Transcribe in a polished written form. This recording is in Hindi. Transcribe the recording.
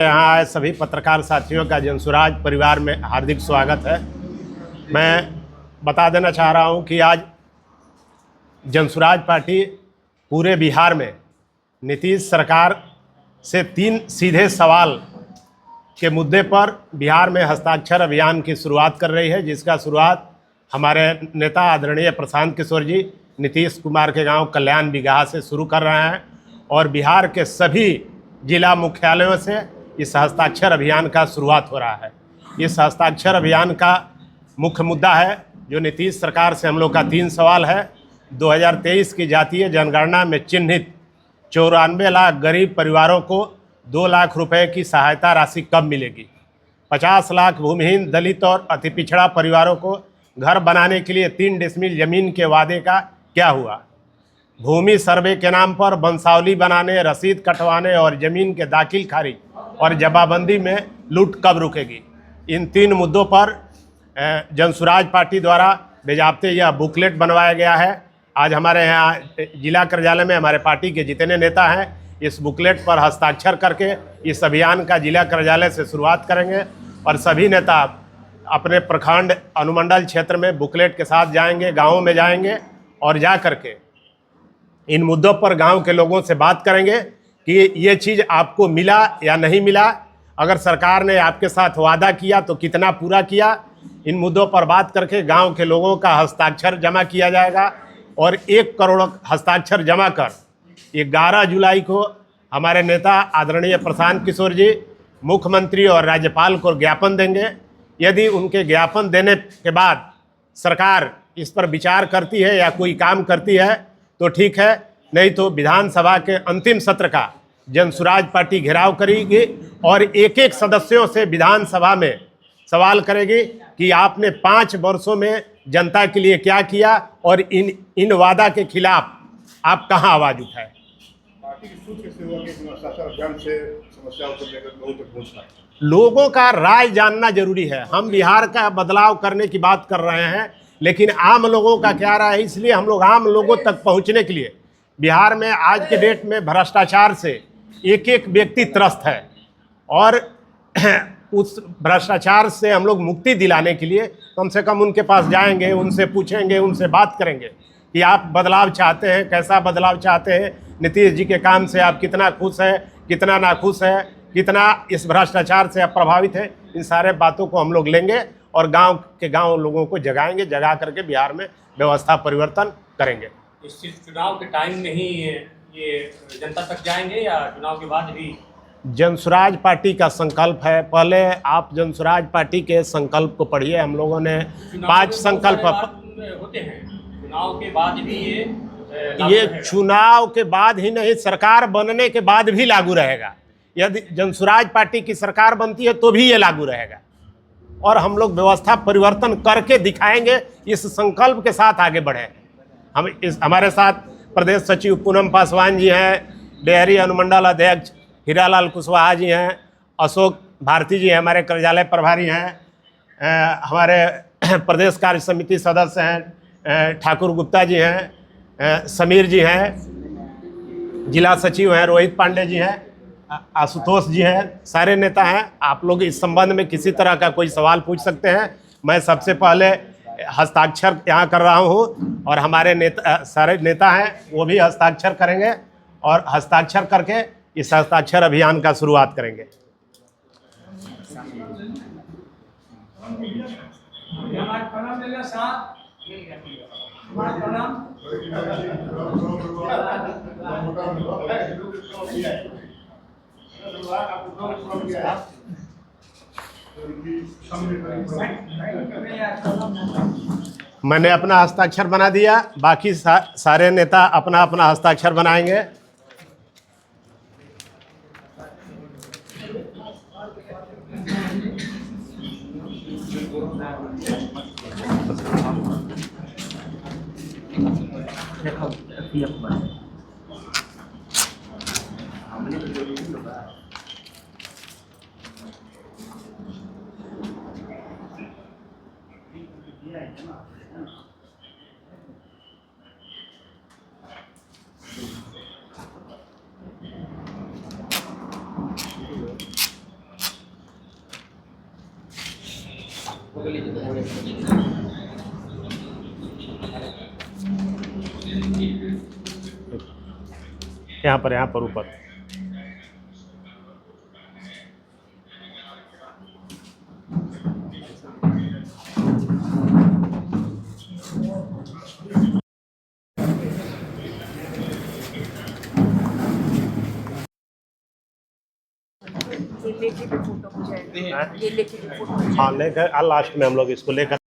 यहाँ आए सभी पत्रकार साथियों का जनसुराज परिवार में हार्दिक स्वागत है। मैं बता देना चाह रहा हूँ कि आज जनसुराज पार्टी पूरे बिहार में नीतीश सरकार से 3 सीधे सवाल के मुद्दे पर बिहार में हस्ताक्षर अभियान की शुरुआत कर रही है, जिसका शुरुआत हमारे नेता आदरणीय प्रशांत किशोर जी नीतीश कुमार के गांव कल्याण बिगहा से शुरू कर रहे हैं और बिहार के सभी जिला मुख्यालयों से इस हस्ताक्षर अभियान का शुरुआत हो रहा है। इस हस्ताक्षर अभियान का मुख्य मुद्दा है जो नीतीश सरकार से हम लोग का 3 सवाल है। 2023 की जातीय जनगणना में चिन्हित 94 लाख गरीब परिवारों को 2 लाख रुपए की सहायता राशि कब मिलेगी? 50 लाख भूमिहीन दलित और अति पिछड़ा परिवारों को घर बनाने के लिए 3 डेसिमल जमीन के वादे का क्या हुआ? भूमि सर्वे के नाम पर वंशावली बनाने, रसीद कटवाने और जमीन के दाखिल खारिज और जमाबंदी में लूट कब रुकेगी? इन 3 मुद्दों पर जनसुराज पार्टी द्वारा बेजाब्ते यह बुकलेट बनवाया गया है। आज हमारे यहाँ जिला कार्यालय में हमारे पार्टी के जितने नेता हैं इस बुकलेट पर हस्ताक्षर करके इस अभियान का जिला कार्यालय से शुरुआत करेंगे और सभी नेता अपने प्रखंड अनुमंडल क्षेत्र में बुकलेट के साथ जाएंगे, गाँवों में जाएंगे और जा करके इन मुद्दों पर गांव के लोगों से बात करेंगे कि ये चीज़ आपको मिला या नहीं मिला। अगर सरकार ने आपके साथ वादा किया तो कितना पूरा किया। इन मुद्दों पर बात करके गांव के लोगों का हस्ताक्षर जमा किया जाएगा और 1 करोड़ हस्ताक्षर जमा कर 11 जुलाई को हमारे नेता आदरणीय प्रशांत किशोर जी मुख्यमंत्री और राज्यपाल को ज्ञापन देंगे। यदि उनके ज्ञापन देने के बाद सरकार इस पर विचार करती है या कोई काम करती है तो ठीक है, नहीं तो विधानसभा के अंतिम सत्र का जनसुराज पार्टी घेराव करेगी और एक सदस्यों से विधानसभा में सवाल करेगी कि आपने 5 वर्षों में जनता के लिए क्या किया और इन वादा के खिलाफ आप कहां आवाज उठाए। पार्टी की सूच के सेवा के हस्ताक्षर अभियान से समस्याओं को लेकर लोगों तक पहुंचना, लोगों का राय जानना जरूरी है। हम बिहार का बदलाव करने की बात कर रहे हैं, लेकिन आम लोगों का क्या राय है, इसलिए हम लोग आम लोगों तक पहुंचने के लिए बिहार में आज के डेट में भ्रष्टाचार से एक व्यक्ति त्रस्त है और उस भ्रष्टाचार से हम लोग मुक्ति दिलाने के लिए कम से कम उनके पास जाएंगे, उनसे पूछेंगे, उनसे बात करेंगे कि आप बदलाव चाहते हैं, कैसा बदलाव चाहते हैं, नीतीश जी के काम से आप कितना खुश हैं, कितना नाखुश है, कितना इस भ्रष्टाचार से आप प्रभावित हैं। इन सारे बातों को हम लोग लेंगे और गांव लोगों को जगाएंगे, जगा करके बिहार में व्यवस्था परिवर्तन करेंगे। इस चुनाव के टाइम में ही ये जनता तक जाएंगे या चुनाव के बाद भी? जनसुराज पार्टी का संकल्प है। पहले आप जनसुराज पार्टी के संकल्प को पढ़िए। हम लोगों ने 5 संकल्प होते हैं, चुनाव के बाद भी ये चुनाव के बाद ही नहीं, सरकार बनने के बाद भी लागू रहेगा। यदि जनसुराज पार्टी की सरकार बनती है तो भी ये लागू रहेगा और हम लोग व्यवस्था परिवर्तन करके दिखाएंगे। इस संकल्प के साथ आगे बढ़े। हमारे साथ प्रदेश सचिव पूनम पासवान जी हैं, डेहरी अनुमंडल अध्यक्ष हीरालाल कुशवाहा जी हैं, अशोक भारती जी हमारे कार्यालय प्रभारी हैं, हमारे प्रदेश कार्य समिति सदस्य हैं ठाकुर गुप्ता जी हैं, समीर जी हैं, जिला सचिव हैं रोहित पांडे जी हैं, आशुतोष जी हैं, सारे नेता हैं। आप लोग इस संबंध में किसी तरह का कोई सवाल पूछ सकते हैं। मैं सबसे पहले हस्ताक्षर यहाँ कर रहा हूँ और हमारे नेता सारे नेता हैं वो भी हस्ताक्षर करेंगे और हस्ताक्षर करके इस हस्ताक्षर अभियान का शुरुआत करेंगे। मैंने अपना हस्ताक्षर बना दिया, बाकी सारे नेता अपना अपना हस्ताक्षर बनाएंगे। यहाँ पर ऊपर। ये लेके भी फोटो खिंचाएंगे, ये लेके भी फोटो हाँ लेकर लास्ट में हम लोग इसको लेकर